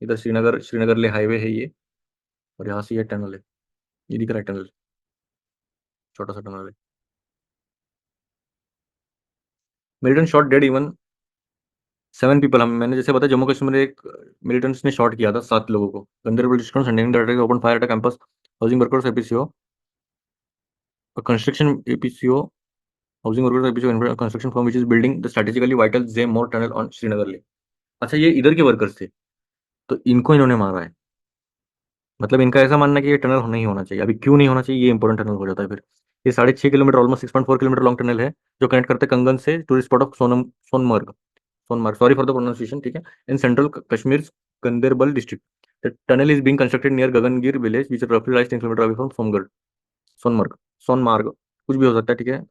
इधर श्रीनगर, श्रीनगर ले हाईवे है ये, और यहाँ से ये टनल है, ये दिख रहा है टनल, छोटा सा टनल है। Militant shot dead even 7 people. हम मैंने जैसे बताया, जम्मू कश्मीर में एक मिलिटेंट्स ने शॉट किया था 7 लोगों को। Ganderbal district saddening the attack, open fire at campus housing workers APCO, construction APCO, housing workers APCO construction firm which is building the strategically vital Z-Morh tunnel on Srinagar Leh. अच्छा, ये इधर के वर्कर्स थे, तो इनको इन्होंने मारा है। मतलब इनका ऐसा मानना है कि ये टनल नहीं होना चाहिए। अभी क्यों नहीं होना चाहिए, ये इंपॉर्टेंट टनल हो जाता है फिर। ये 6.5 kilometre, almost 6.4 kilometre long tunnel है, जो कनेक्ट करते हैं कंगन से tourist spot of Sonmarg, Sonamarg, sorry for the pronunciation, ठीक है, in central Kashmir Ganderbal district. The tunnel is being constructed near Gagangir village which रफली lies 10 kilometre away from Songarh, Sonmarg, Sonamarg, कुछ भी हो सकता है, ठीक है।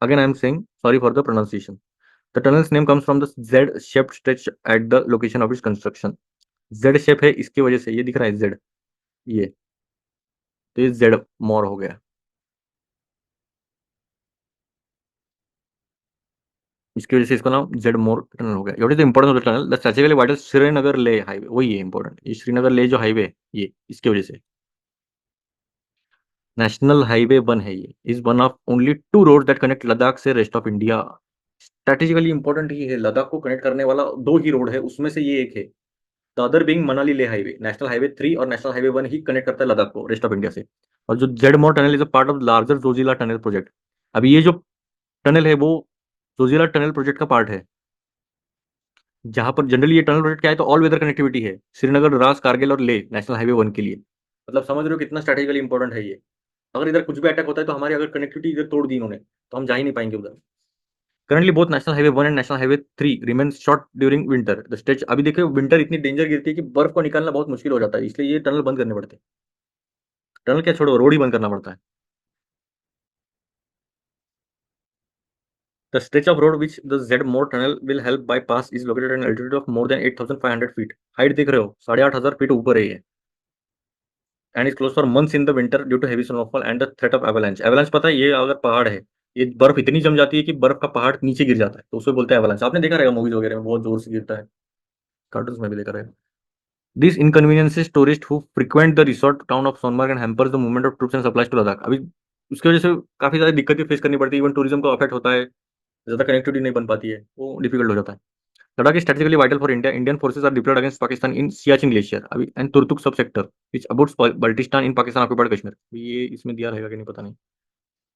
Again I am saying sorry for the pronunciation. The tunnel's name comes from the Z shaped stretch at the location of its construction. Z shape है इसकी वजह से, ये दिख रहा है जेड, ये, तो ये जेड मोर हो गया, इसकी वजह से इसका नाम जेड मोर टनल हो गया। What is the importance of the tunnel? The strategically vital Srinagar ले हाईवे, वही है इंपॉर्टेंट, ये श्रीनगर ले जो हाईवे है, ये इसकी वजह से नेशनल हाईवे 1 है। ये is one of only 2 road that connect Ladakh से rest of India. Strategically important ही है, लद्दाख को कनेक्ट करने वाला 2 ही रोड है, उसमें से ये एक है। द अदर बीइंग मनाली ले हाईवे, नेशनल हाईवे 3 और नेशनल हाईवे 1 ही कनेक्ट करता है लद्दाख को रेस्ट ऑफ इंडिया से। और जो Z Morh tunnel is a part of larger Zoji La tunnel project. अभी ये जो टनल है वो जोजिला टनल प्रोजेक्ट का पार्ट है, जहां पर जनरली ये टनल प्रोजेक्ट क्या है, तो ऑल वेदर कनेक्टिविटी है श्रीनगर, द्रास, कारगिल और ले नेशनल हाईवे 1 के लिए। मतलब समझ रहे हो कितना स्ट्रेटेजिकली इंपॉर्टेंट है ये। अगर इधर कुछ भी अटैक होता है तो हमारी अगर कनेक्टिविटी इधर तोड़ दी इन्होंने, तो हम जा ही नहीं पाएंगे उधर। Currently both national highway 1 and national highway 3 remain short during winter the stretch. अभी देखिए विंटर इतनी डेंजर गिरती है कि बर्फ को निकालना बहुत मुश्किल हो जाता है, इसलिए ये टनल बंद करने पड़ते हैं। टनल क्या छोड़ो, रोड ही बंद करना पड़ता है। The stretch of road which the Z Morh tunnel will help bypass is located an altitude of more than 8,500 feet. Height देख रहे हो, 8,500 फीट ऊपर है ये। And is close for months in the winter due to heavy snowfall and the threat of avalanche. Avalanche पता है, ये अगर पहाड़ है, ये बर्फ इतनी जम जाती है कि बर्फ का पहाड़ नीचे गिर जाता है, तो उसे बोलते हैं एवलांच। आपने देखा रहेगा मूवीज वगैरह में, बहुत जोर से गिरता है, कार्टून्स में भी देखा रहेगा। This inconveniences tourists who frequent the resort town of Sonmarg and hampers the movement of troops and supplies to Ladakh। अभी उसकी वजह से काफी ज्यादा दिक्कतें फेस करनी पड़ती है, इवन टूरिज्म को अफेक्ट होता है, ज्यादा कनेक्टिविटी नहीं बन पाती है, वो डिफिकल्ट हो जाता है। Ladakh is strategically vital for India. Indian forces are deployed against Pakistan in Siachen Glacier अभी and Turtuk subsector which abuts Baltistan in Pakistan occupied Kashmir। ये इसमें दिया रहेगा कि नहीं पता नहीं,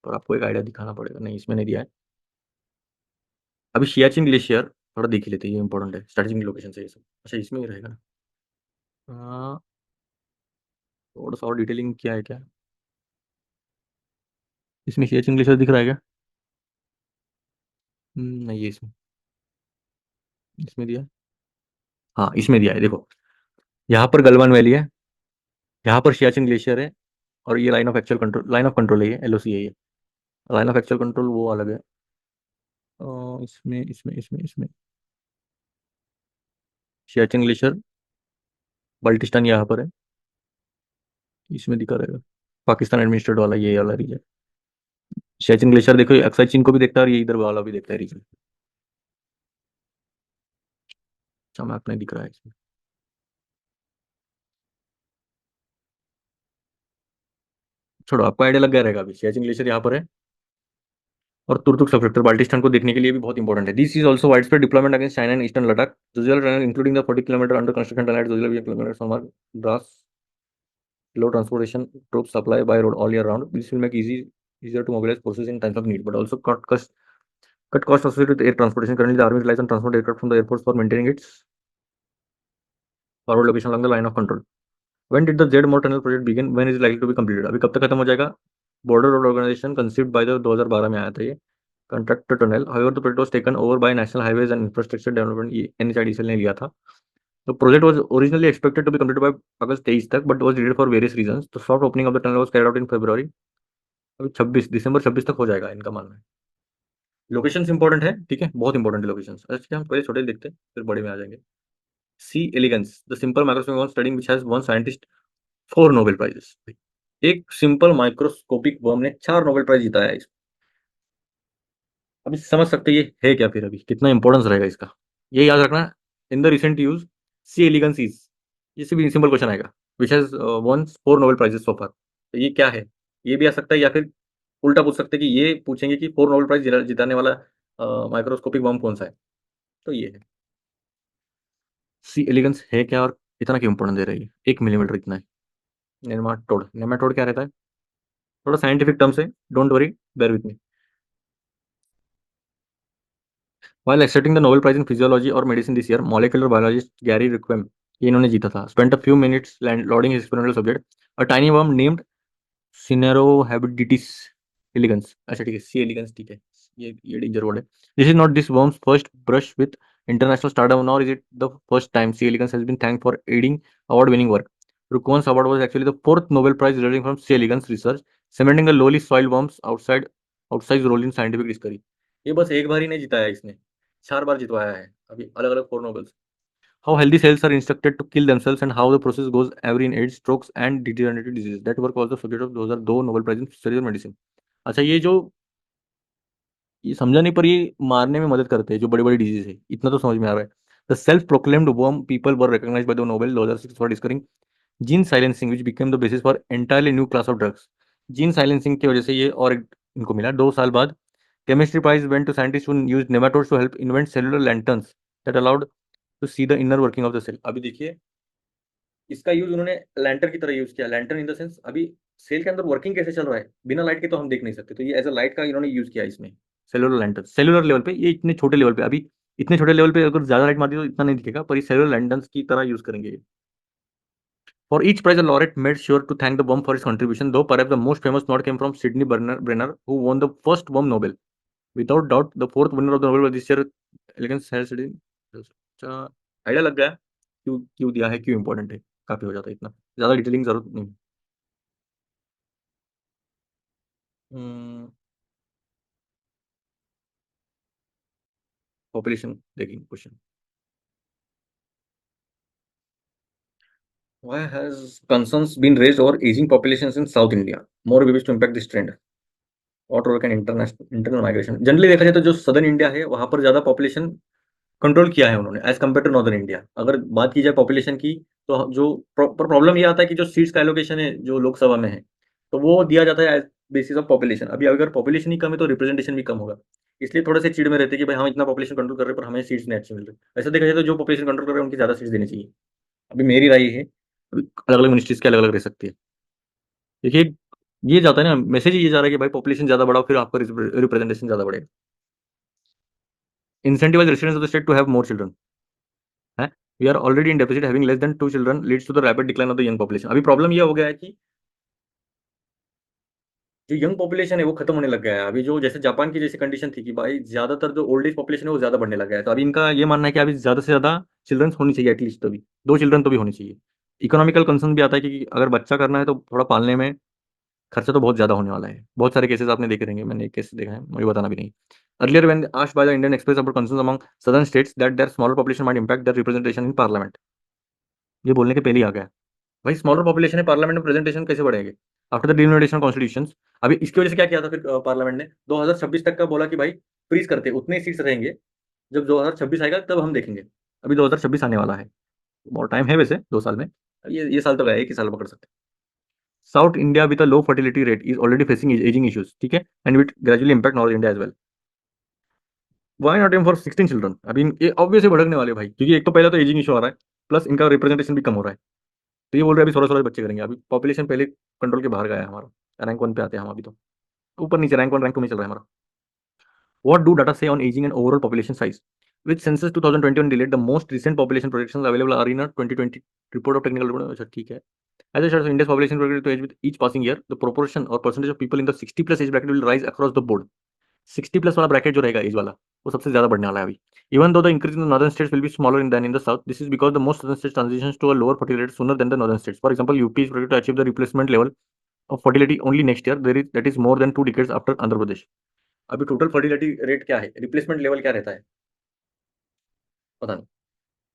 पर आपको एक आइडिया दिखाना पड़ेगा, नहीं इसमें नहीं दिया है। अभी सियाचिन ग्लेशियर थोड़ा देख ही लेते हैं, ये इंपॉर्टेंट है, स्ट्रेटेजिक लोकेशन से ये सब। अच्छा, इसमें ही रहेगा ना? हाँ, थोड़ा सा और डिटेलिंग क्या है क्या? इसमें सियाचिन ग्लेशियर दिख रहा है क्या? नहीं, ये इसमें, इसमें दिया है। हाँ, इसमें दिया है, देखो, यहाँ पर गलवान वैली है, यहाँ पर सियाचिन ग्लेशियर है, और ये line of actual control, line of control है, ये एलओसी है ये। लाइन ऑफ एक्चुअल कंट्रोल वो अलग है। इसमें सियाचिन ग्लेशियर बाल्टिस्तान यहाँ पर है, इसमें दिखा रहेगा, पाकिस्तान एडमिनिस्ट्रेट वाला ये वाला रीजन। सियाचिन ग्लेशियर देखो, ये अक्साई चीन को भी देखता है और ये इधर वाला भी देखता है रीजन। अच्छा मैप नहीं दिख रहा है इसमें। छोड़ो, आपको आइडिया लग गया रहेगा। अभी सियाचिन ग्लेशियर यहाँ पर है, और तुर्तुक सबसेक्टर बाल्टिस्तान को देखने के लिए भी बहुत इंपॉर्टेंट है। This is also wide spread deployment against China and eastern Ladakh, Zojila tunnel including the 40 kilometre under construction tunnel at Zojila kilometre summer brass low transportation troops supply by road all year round. This will make easier to mobilize forces in times of need, but also cut costs associated with air transportation. Currently, the army relies on transport aircraft from the airports for maintaining its forward location along the line of control. When did the Z More tunnel project begin? When is it likely to be completed? अभी कब तक खत्म हो जाएगा? Border road organisation conceived by the 2012 में आया था ये contractor tunnel. However the project was taken over by national highways and infrastructure development, ये एनएचआईडीसीएल ने लिया था। The project was originally expected to be completed by August 23 तक, but was delayed for various reasons. The soft opening of the tunnel was carried out in February। अभी 26 दिसंबर 26 तक हो जाएगा इनका मानना है। लोकेशंस इंपॉर्टेंट है, ठीक है, बहुत इंपॉर्टेंट है लोकेशंस। अच्छा ठीक है, हम पहले छोटे देखते हैं फिर बड़े में आ जाएंगे। C elegans the simple microscopic worm study which has won scientist 4 Nobel prizes. एक सिंपल माइक्रोस्कोपिक वर्म ने 4 नोबेल प्राइज जीताया है। अभी समझ सकते हैं ये है क्या, फिर अभी कितना इंपॉर्टेंस रहेगा इसका, ये याद रखना। In the recent use C elegans is, ये सिर्फ सिंपल क्वेश्चन आएगा, which has won 4 Nobel prizes so far. तो ये क्या है, ये भी आ सकता है, या फिर उल्टा पूछ सकते हैं कि ये पूछेंगे कि 4 नोबेल प्राइज जिताने वाला माइक्रोस्कोपिक वर्म कौन सा है। तो ये है सी एलिगेंस है क्या, और इतना क्यों इंपॉर्टेंस दे रही है, 1 मिलीमीटर इतना है। नेमाटोड, नेमाटोड क्या रहता है, थोड़ा साइंटिफिक टर्म से, don't worry, bear with me. While accepting the Nobel Prize in Physiology or Medicine this year, molecular biologist Gary Requiem, ये इन्होंने जीता था, spent a few minutes loading his experimental subject, a tiny worm named Cinerohabditis elegans। अच्छा ठीक है, C elegans ठीक है, ये डेंजर वर्ड है। This is not this worm's first brush with international stardom, nor is it the first time C elegans has been thanked for aiding award-winning work. Rukwon's award was actually the 4th Nobel Prize resulting from C elegans research, cementing the lowly soil worm's outsized role in scientific discovery। ये बस एक बार ही नहीं जिताया इसने, 4 बार जितवाया है अभी अलग अलग 4 nobles. How healthy cells are instructed to kill themselves and how the process goes every in AIDS, strokes and degenerative diseases. That work was the subject of 2002 Nobel prize in physics और medicine. अच्छा ये समझा नहीं, पर ये मारने में मदद करते हैं जो बड़ी बड़ी डिजीज है, इतना तो समझ में आ रहा है। The self proclaimed worm people were recognised by the Nobel 2006 for discovering gene silencing which became the basis for entirely new class of drugs. Gene silencing की वजह से ये और इनको मिला 2 साल बाद। Chemistry prize went to scientist who used nematodes to help invent cellular lanterns that allowed to see the inner working of the cell. अभी देखिए इसका यूज उन्होंने लैंटर्न की तरह यूज किया, लैंटर्न इन द सेंस अभी सेल के अंदर वर्किंग कैसे चल रहा है, बिना लाइट के तो हम देख नहीं सकते, तो ये एज अ लाइट का इन्होंने यूज किया इसमें। सेलुलर लैंटर्न सेलुलर लेवल पे, ये इतने छोटे लेवल पे, अभी इतने छोटे लेवल पे अगर ज्यादा लाइट मारती तो इतना नहीं दिखेगा, पर ये सेलुलर लैंटर्न की तरह यूज करेंगे। For each prize, the laureate made sure to thank the worm for its contribution, though perhaps the most famous nod came from Sidney Brenner, who won the first worm Nobel. Without doubt, the fourth winner of the Nobel this year, elegance has been। अच्छा idea लग गया क्यों क्यों दिया है, क्यों important है, काफी हो जाता है, इतना ज्यादा डिटेलिंग जरूरत नहीं। पॉपुलेशन देखिए question. Why has concerns been raised over aging populations in South India? More ways to impact this trend. What role can internal migration? Generally देखा जाए तो जो सदर्न इंडिया है वहां पर ज्यादा पॉपुलेशन कंट्रोल किया है उन्होंने as compare to northern India. अगर बात की जाए पॉपुलेशन की, तो जो प्रॉब्लम ये आता है कि जो सीट्स का एलोकेशन है जो लोकसभा में है, तो वो दिया जाता है एज बेसिस ऑफ पॉपुलेशन। अभी अगर पॉपुलेशन ही कम है तो रिप्रेजेंटेशन भी कम होगा, इसलिए थोड़े से चिड़ में रहते हैं कि भाई हम इतना पॉपुलेशन कंट्रोल कर रहे हैं पर हमें सीट्स नहीं अच्छी मिल रही। ऐसा देखा जाए तो जो पॉपुलेशन कंट्रोल कर रहे हैं उनकी ज्यादा सीट्स देनी चाहिए। अभी मेरी राय है, अलग अलग मिनिस्ट्रीज के अलग अलग रह सकती है। देखिए ये जाता है ना, मैसेज ये जा रहा है कि भाई पॉपुलेशन ज्यादा बढ़ाओ फिर आपका रिप्रेजेंटेशन ज्यादा बढ़ेगा। Incentivise residents of the state to have more children है। We are already in deficit, having less than 2 children leads to the rapid decline of the young population. अभी प्रॉब्लम ये हो गया है कि जो यंग पॉपुलेशन है वो खत्म होने लग गया है। अभी जो जैसे जापान की जैसी कंडीशन थी कि भाई ज्यादातर जो ओल्ड एज पॉपुलेशन है वो ज्यादा बढ़ने लग गया है, तो अभी इनका ये मानना है कि अभी ज्यादा से ज्यादा चिल्ड्रन होनी चाहिए, एटलीस्ट तो भी 2 चिल्ड्रन तो भी होनी चाहिए। इकोनॉमिकल कंसर्न भी आता है कि अगर बच्चा करना है तो थोड़ा पालने में खर्चा तो बहुत ज्यादा होने वाला है। बहुत सारे केसेस आपने देखे रहेंगे, मैंने एक केस देखा है, मुझे बताना भी नहीं। Earlier, when asked by the Indian Express about concerns among southern states that their smaller population might impact their representation in parliament, ये बोलने के पहले ही आ गया भाई स्मॉलर पॉपुलेशन है पार्लियामेंट में प्रेजेंटेशन कैसे बढ़ेंगे आफ्टर द डिलिमिटेशन कॉन्स्टिट्यूशन। अभी इसकी वजह से क्या किया था फिर पार्लियामेंट ने 2026 तक का बोला कि भाई फ्रीज करते उतने सीट्स रहेंगे, जब 2026 आएगा तब हम देखेंगे। अभी 2026 आने वाला है, बहुत टाइम है वैसे 2 साल में। ये साल तो गया, एक ही साल पकड़ सकते हैं। South India with a low fertility rate is already facing ageing issues, ठीक है, and with gradually impact north India as well. Why not aim for 16 children? अभी ये ऑब्वियसली भड़कने वाले भाई, क्योंकि एक तो पहले तो एजिंग इशू आ रहा है, प्लस इनका रिप्रेजेंटेशन भी कम हो रहा है। तो ये बोल रहे हैं अभी 16-16 बच्चे करेंगे। अभी पॉपुलेशन पहले कंट्रोल के बाहर गया है हमारा, रैंक 1 पे आते हैं हम अभी तो, ऊपर नीचे रैंक 1 रैंक 2 में चल रहा है हमारा। What do data say on aging and overall population size? Which census 2021 delayed the most recent population projections available are in a 2020 report of technical report. अच्छा ठीक है। As I said, India's population projected to age with each passing year, the proportion or percentage of people in the 60 plus age bracket will rise across the board. 60 plus वाला bracket जो रहेगा as वाला, वो सबसे ज्यादा बढ़ने वाला है अभी। Even though the increase in the northern states will be smaller than in the south, this is because the most southern states transitions to a lower fertility rate sooner than the northern states. For example, UP is projected to achieve the replacement level of fertility only next year. That is more than 2 decades after Andhra Pradesh. अभी total fertility rate क्या है, replacement level क्या रहता है पता नहीं,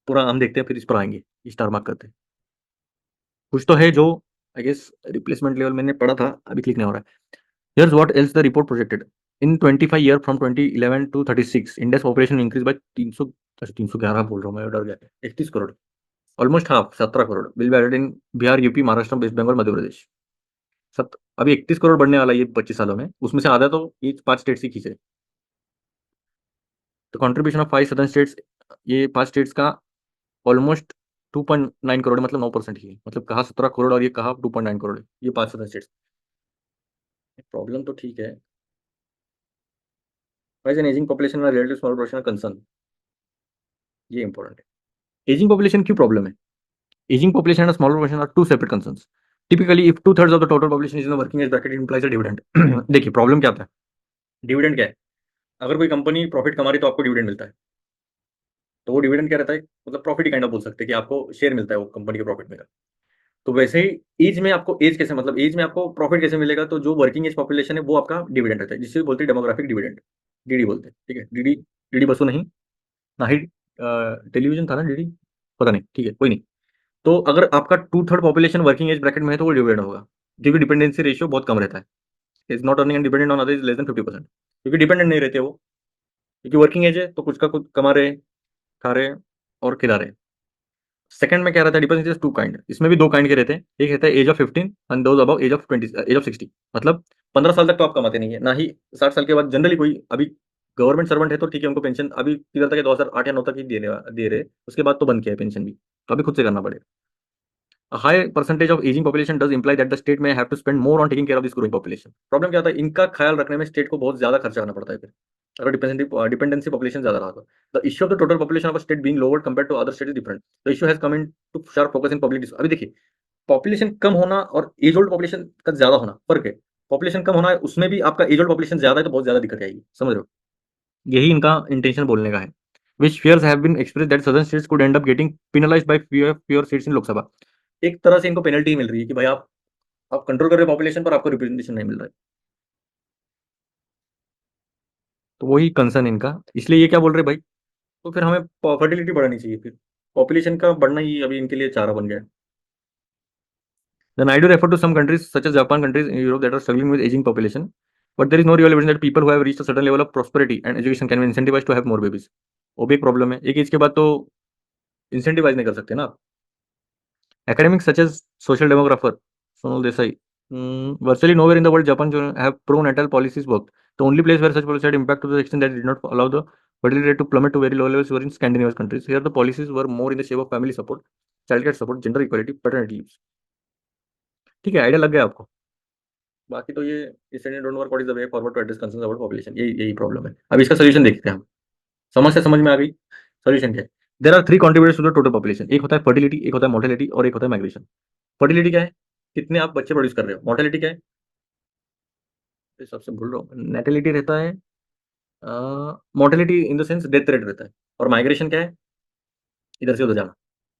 पूरा हम देखते हैं फिर इस पर आएंगे, स्टार मार्क करते हैं। कुछ तो है जो आई गेस रिप्लेसमेंट लेवल मैंने पढ़ा था, अभी क्लिक नहीं हो रहा है। Here's what else the report projected in 25 year from 2011 to 36 India's population increase by 300, अच्छा 311 बोल रहा हूँ मैं, डर गया, 31 crore, almost half 17 crore will be added in Bihar, UP, Maharashtra, West Bengal, Madhya Pradesh. अभी 31 करोड़ बढ़ने वाला है ये 25 सालों में, उसमें से आधा तो ये 5 स्टेट्स ही खींचे। तो कंट्रीब्यूशन ऑफ 5 सदर्न स्टेट्स, ये 5 स्टेट्स का ऑलमोस्ट 2.9 करोड़, मतलब 9% ही है। मतलब कहा 17 करोड़ और ये कहा 2.9 करोड़ है, ये 5 सदर्न स्टेट्स। प्रॉब्लम तो ठीक है, why's an ageing population relative small proportion concern, ये इंपॉर्टेंट है। एजिंग पॉपुलेशन क्यों प्रॉब्लम है? Ageing population and small proportion are two separate concerns. Typically if 2/3 of the total population is in the working age bracket implies a dividend. देखिए problem क्या आता है, dividend क्या है? अगर कोई कंपनी प्रॉफिट कमा रही तो आपको डिविडेंड मिलता है, तो वो डिविडेंड क्या रहता है, मतलब प्रॉफिट ही काइंड ऑफ बोल सकते हैं कि आपको शेयर मिलता है वो कंपनी के प्रॉफिट में का। तो वैसे ही एज में आपको एज कैसे, मतलब एज में आपको प्रॉफिट कैसे मिलेगा, तो जो वर्किंग एज पॉपुलेशन है वो आपका डिविडेंड रहता है, जिसे बोलते हैं डेमोग्राफिक डिविडेंड, डीडी बोलते हैं, ठीक है। डीडी, डीडी बसु नहीं, ना ही टेलीविजन था ना डीडी, पता नहीं, ठीक है कोई नहीं। तो अगर आपका 2/3 पॉपुलेशन वर्किंग एज ब्रैकेट में है तो वो डिविडेंड होगा, क्योंकि डिपेंडेंसी रेशियो बहुत कम रहता है। Is not earning and dependent on other is less than 50%, क्योंकि डिपेंडेंट नहीं रहते वो, क्योंकि वर्किंग एज है तो कुछ का कुछ कमा रहे, खा रहे और खिला रहे। सेकंड में क्या रहता है, डिपेंडेंसी टू काइंड, इसमें भी 2 काइंड के रहते हैं। एक रहता है age of 15 and those above age of 20, age of 60। मतलब 15 साल तक तो आप कमाते नहीं है, ना ही 60 साल के बाद जनरली कोई, अभी गवर्नमेंट सर्वेंट है तो ठीक है, उनको पेंशन अभी किधर तक है, 2008 या 9 तक ही दे रहे, उसके बाद तो बंद किया है पेंशन भी, तो अभी खुद से करना पड़ेगा। A high percentage of aging population does imply that the state may have to spend more on taking care of this growing population. Problem क्या होता है, इनका ख्याल रखने में स्टेट को बहुत ज्यादा खर्चा करना पड़ता है फिर, अगर डिपेंडेंसी पॉपुलेशन ज्यादा रहा तो। The issue of the total population of state being lower compared to other state is different. The issue has come into sharp focus in public. अभी देखिए पॉपुलेशन कम होना और एज ओल्ड पॉपुलेशन का ज्यादा होना फर्क है। पॉपुलेशन कम होना है, उसमें भी आपका एज ओल्ड पॉपुलेशन ज्यादा है तो बहुत ज्यादा दिक्कत आएगी, समझ रहे हो? यही इनका इंटेंशन बोलने का है। Which fears have been expressed that southern states could end up getting penalized by fewer seats in Lok Sabha. एक तरह से इनको पेनल्टी मिल रही है कि भाई आप कंट्रोल कर रहे हो पॉपुलेशन पर, आपको रिप्रेजेंटेशन नहीं मिल रहा है। तो वही कंसर्न इनका, इसलिए ये क्या बोल रहे हैं भाई, तो फिर हमें फर्टिलिटी बढ़ानी चाहिए, फिर पॉपुलेशन का बढ़ना ही अभी इनके लिए चारा बन गया है। The Naidu referred to some countries such as Japan, countries in Europe that are struggling with aging population, but there is no real evidence that people who have reached a certain level of prosperity and education can be incentivized to have more babies। वो भी एक problem है, एक as के बाद तो incentivise नहीं कर सकते ना आप। Academics such as social demographer Sonal Desai, virtually nowhere in the world Japan have pro-natal policies worked. The only place where such policies had impact to the extent that it did not allow the fertility rate to plummet to very low levels were in Scandinavian countries. Here the policies were more in the shape of family support, childcare support, gender equality, paternity leaves। ठीक है, idea लग गया आपको? बाकी तो ये इस don't work what is the way forward to address concerns about population, यही प्रॉब्लम है। अब इसका सोल्यूशन देखते हैं हम। समस्या समझ में आ गई, सोल्यूशन क्या है? There are 3 contributors to the total population. एक होता है फर्टिलिटी, एक होता है मोर्टेलिटी और एक होता है माइग्रेशन। फर्टिलिटी क्या है, कितने आप बच्चे प्रोड्यूस कर रहे हो। मोर्टेलिटी क्या है, इस सबसे भूल रहा हूँ, नेटिलिटी रहता है, mortality in the sense death rate रहता है, और माइग्रेशन क्या है, इधर से उधर जाना।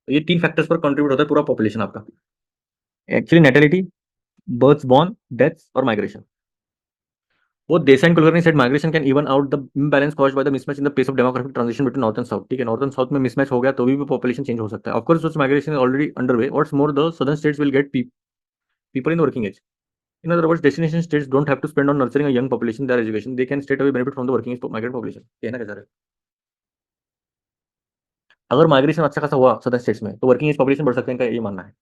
तो ये 3 फैक्टर्स पर कंट्रीब्यूट होता है पूरा पॉपुलेशन आपका, एक्चुअली नेटिलिटी, बर्थ्स बॉर्न, डेथ्स और migration. Both Desai and Kulkarni said migration can even out the imbalance caused by the mismatch in the pace of demographic transition between north and south. ठीक है, north and south में mismatch हो गया तो भी population change हो सकता है. Of course, such migration is already underway. What's more, the southern states will get people in the working age. In other words, destination states don't have to spend on nurturing a young population their education. They can straight away benefit from the working age migrant population. कहना क्या चाह रहे हैं? अगर migration अच्छा खासा हुआ सदर स्टेट्स में तो वर्किंग एज पॉपुलेशन बढ़ सकते हैं, इनका ये मानना है.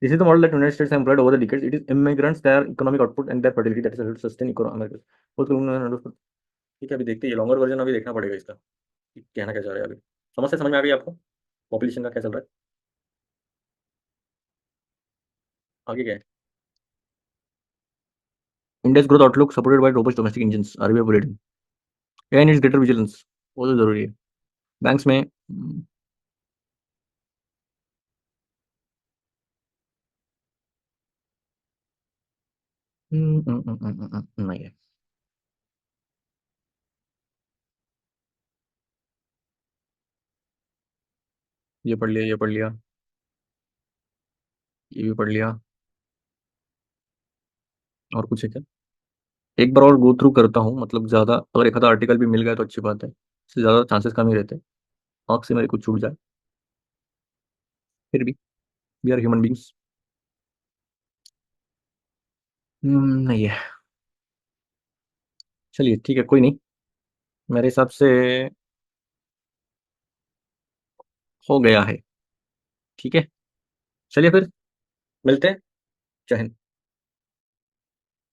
This is the model that United States employed over the decades. It is immigrants their economic output and their fertility that is sustain economic. ठीक है, अभी देखते हैं, ये लॉन्गर वर्जन अभी देखना पड़ेगा इसका कि कहना क्या चाह रहे हैं. अभी समस्या समझ में आ गई आपको पॉपुलेशन का क्या चल रहा है? आगे क्या है? India's growth outlook supported by robust domestic engines, RBI bulletin. AI needs greater vigilance, वो तो जरूरी है. बैंक्स में नहीं है. ये पढ़ लिया, ये पढ़ लिया, ये भी पढ़ लिया. और कुछ है क्या? एक बार और गो थ्रू करता हूँ, मतलब ज़्यादा अगर एक आधा आर्टिकल भी मिल गया तो अच्छी बात है, इससे ज़्यादा चांसेस कम ही रहते हैं आँख से मेरे कुछ छूट जाए. फिर भी वी आर ह्यूमन बींग्स. नहीं है. चलिए ठीक है, कोई नहीं. मेरे हिसाब से हो गया है. ठीक है, चलिए फिर मिलते हैं. जय हिंद.